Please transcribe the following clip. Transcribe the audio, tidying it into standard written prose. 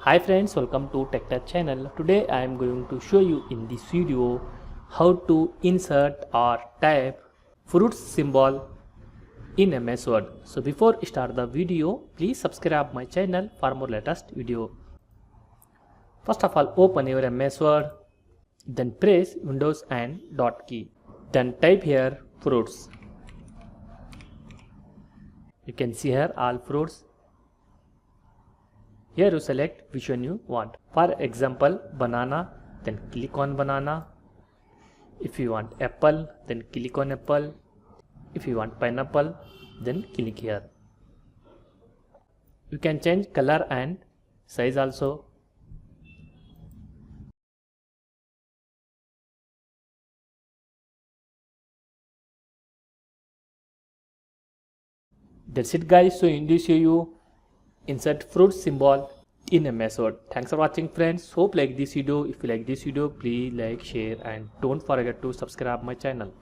Hi friends, welcome to TechTouch channel. Today I am going to show you in this video how to insert or type fruits symbol in MS Word. So before start the video, please subscribe my channel for more latest video. First of all, open your MS Word, then press Windows and dot key. Then type here fruits. You can see here all fruits. Here you select which one you want. For example, banana, then click on banana. If you want apple, then click on apple. If you want pineapple, then click here. You can change color and size also. That's it guys. So in this video, insert fruit symbol in MS Word. Thanks for watching friends. Hope like this video. If you like this video, please like, share and don't forget to subscribe my channel.